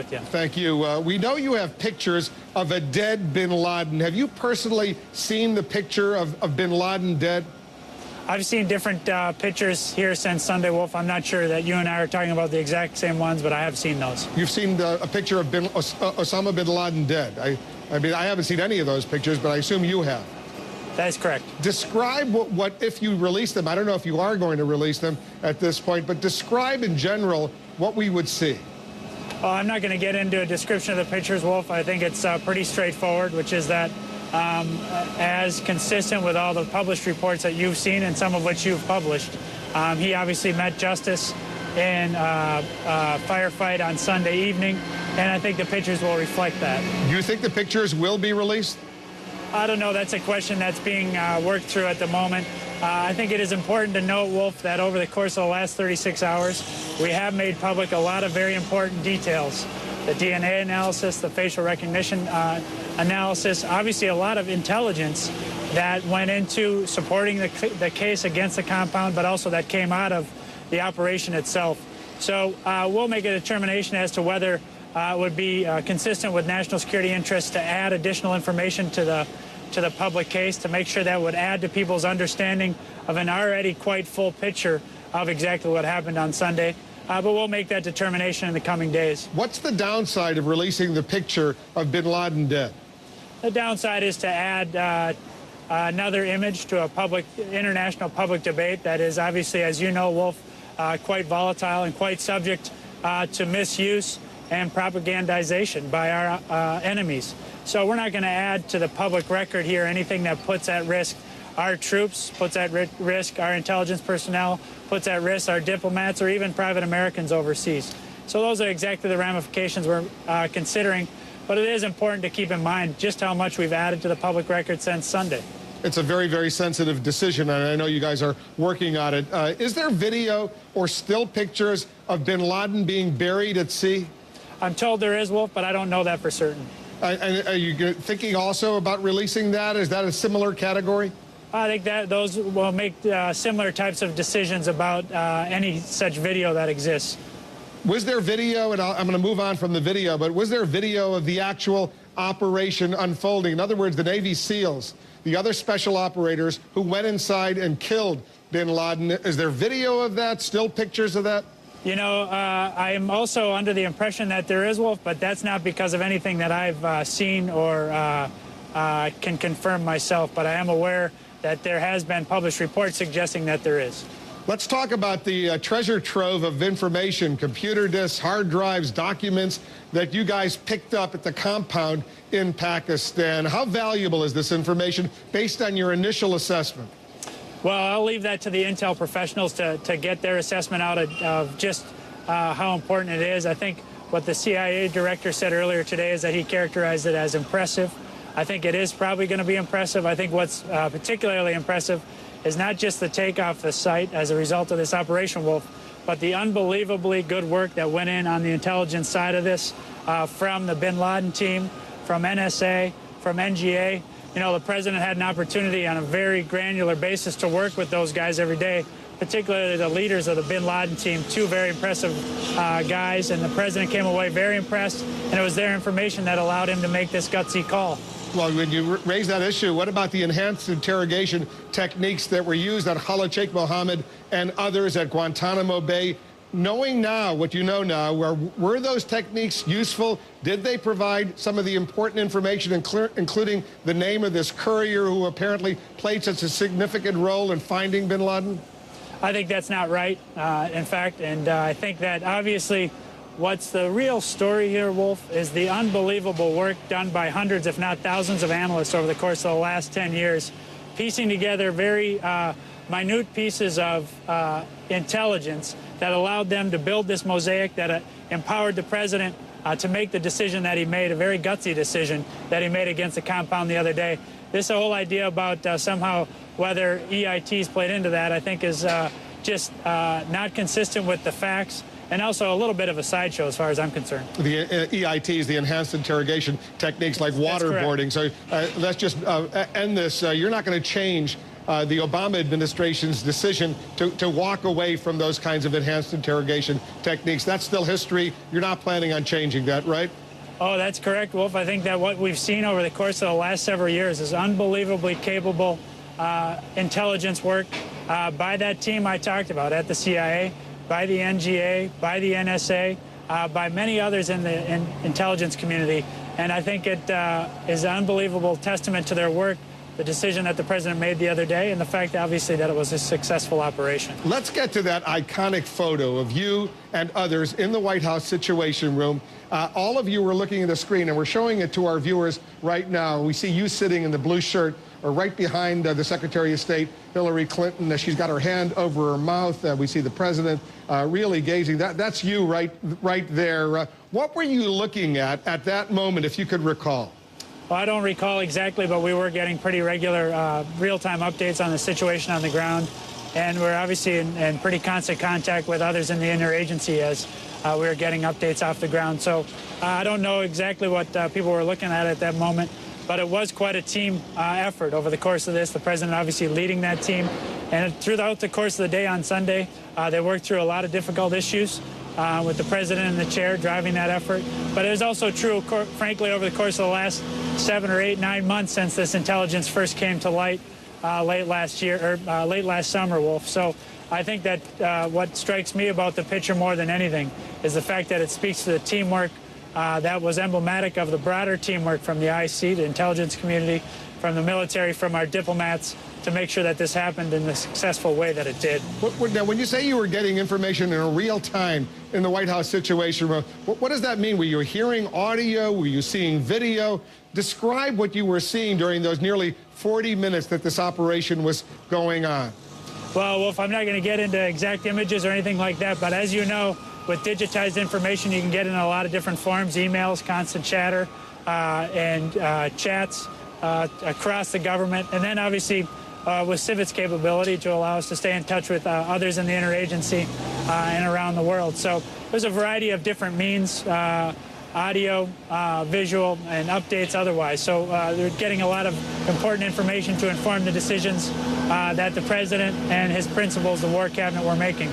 with you. Thank you. We know you have pictures of a dead bin Laden. Have you personally seen the picture of bin Laden dead? I've seen different pictures here since Sunday, Wolf. I'm not sure that you and I are talking about the exact same ones, but I have seen those. You've seen a picture of Osama bin Laden dead. I mean, I haven't seen any of those pictures, but I assume you have. That is correct. Describe what if you release them. I don't know if you are going to release them at this point, but describe in general what we would see. Well, I'm not going to get into a description of the pictures, Wolf. I think it's pretty straightforward, which is that as consistent with all the published reports that you've seen and some of which you've published, he obviously met justice in a firefight on Sunday evening, and I think the pictures will reflect that. Do you think the pictures will be released? I don't know. That's a question that's being worked through at the moment. I think it is important to note, Wolf, that over the course of the last 36 hours, we have made public a lot of very important details. The DNA analysis, the facial recognition analysis, obviously a lot of intelligence that went into supporting the case against the compound, but also that came out of the operation itself. So we'll make a determination as to whether it would be consistent with national security interests to add additional information to the public case to make sure that would add to people's understanding of an already quite full picture of exactly what happened on Sunday. But we'll make that determination in the coming days. What's the downside of releasing the picture of bin Laden dead? The downside is to add another image to a international public debate that is obviously, as you know, Wolf, quite volatile and quite subject to misuse and propagandization by our enemies. So we're not going to add to the public record here anything that puts at risk our troops, puts at risk our intelligence personnel, puts at risk our diplomats or even private Americans overseas. So those are exactly the ramifications we're considering. But it is important to keep in mind just how much we've added to the public record since Sunday. It's a very, very sensitive decision, and I know you guys are working on it. Is there video or still pictures of bin Laden being buried at sea? I'm told there is, Wolf, but I don't know that for certain. And are you thinking also about releasing that? Is that a similar category? I think that those will make similar types of decisions about any such video that exists. Was there video, and I'm going to move on from the video, but was there video of the actual operation unfolding? In other words, the Navy SEALs, the other special operators who went inside and killed bin Laden. Is there video of that, still pictures of that? You know, I am also under the impression that there is, Wolf, but that's not because of anything that I've seen or can confirm myself. But I am aware that there has been published reports suggesting that there is. Let's talk about the treasure trove of information, computer disks, hard drives, documents that you guys picked up at the compound in Pakistan. How valuable is this information based on your initial assessment? Well, I'll leave that to the intel professionals to get their assessment out of just how important it is. I think what the CIA director said earlier today is that he characterized it as impressive. I think it is probably going to be impressive. I think what's particularly impressive is not just the take off the site as a result of this operation, Wolf, but the unbelievably good work that went in on the intelligence side of this from the bin Laden team, from NSA, from NGA. You know, the president had an opportunity on a very granular basis to work with those guys every day, particularly the leaders of the bin Laden team, two very impressive guys, and the president came away very impressed, and it was their information that allowed him to make this gutsy call. Well, when you raise that issue, what about the enhanced interrogation techniques that were used on Khalid Sheikh Mohammed and others at Guantanamo Bay? Knowing now what you know now, were those techniques useful? Did they provide some of the important information, including the name of this courier who apparently played such a significant role in finding bin Laden? I think that's not right, in fact, and I think that obviously what's the real story here, Wolf, is the unbelievable work done by hundreds, if not thousands, of analysts over the course of the last 10 years, piecing together very minute pieces of intelligence that allowed them to build this mosaic that empowered the president to make the decision that he made, a very gutsy decision that he made against the compound the other day. This whole idea about somehow whether EITs played into that, I think, is just not consistent with the facts, and also a little bit of a sideshow as far as I'm concerned. The EITs, the enhanced interrogation techniques like waterboarding. So let's just end this. You're not going to change the Obama administration's decision to walk away from those kinds of enhanced interrogation techniques. That's still history. You're not planning on changing that, right? Oh, that's correct, Wolf. I think that what we've seen over the course of the last several years is unbelievably capable intelligence work by that team I talked about at the CIA, by the NGA, by the NSA, by many others in the intelligence community. And I think it is an unbelievable testament to their work, the decision that the president made the other day, and the fact, obviously, that it was a successful operation. Let's get to that iconic photo of you and others in the White House Situation Room. All of you were looking at the screen, and we're showing it to our viewers right now. We see you sitting in the blue shirt, or right behind the Secretary of State, Hillary Clinton. She's got her hand over her mouth. We see the president really gazing. That's you right there. What were you looking at that moment, if you could recall? Well, I don't recall exactly, but we were getting pretty regular real-time updates on the situation on the ground. And we're obviously in pretty constant contact with others in the interagency as we were getting updates off the ground. So I don't know exactly what people were looking at that moment, but it was quite a team effort over the course of this. The president obviously leading that team. And throughout the course of the day on Sunday, they worked through a lot of difficult issues with the president in the chair driving that effort. But it was also true, frankly, over the course of the last 7 or 8, 9 months since this intelligence first came to light late last summer, Wolf. So I think that what strikes me about the picture more than anything is the fact that it speaks to the teamwork that was emblematic of the broader teamwork from the IC, the intelligence community, from the military, from our diplomats, to make sure that this happened in the successful way that it did. Now, when you say you were getting information in real time in the White House Situation Room, what does that mean? Were you hearing audio? Were you seeing video? Describe what you were seeing during those nearly 40 minutes that this operation was going on. Well, Wolf, I'm not going to get into exact images or anything like that, but as you know, with digitized information, you can get in a lot of different forms, emails, constant chatter, and chats across the government. And then, obviously, with Civit's capability to allow us to stay in touch with others in the interagency and around the world. So there's a variety of different means, audio, visual, and updates otherwise. So they're getting a lot of important information to inform the decisions that the president and his principals, the War Cabinet, were making.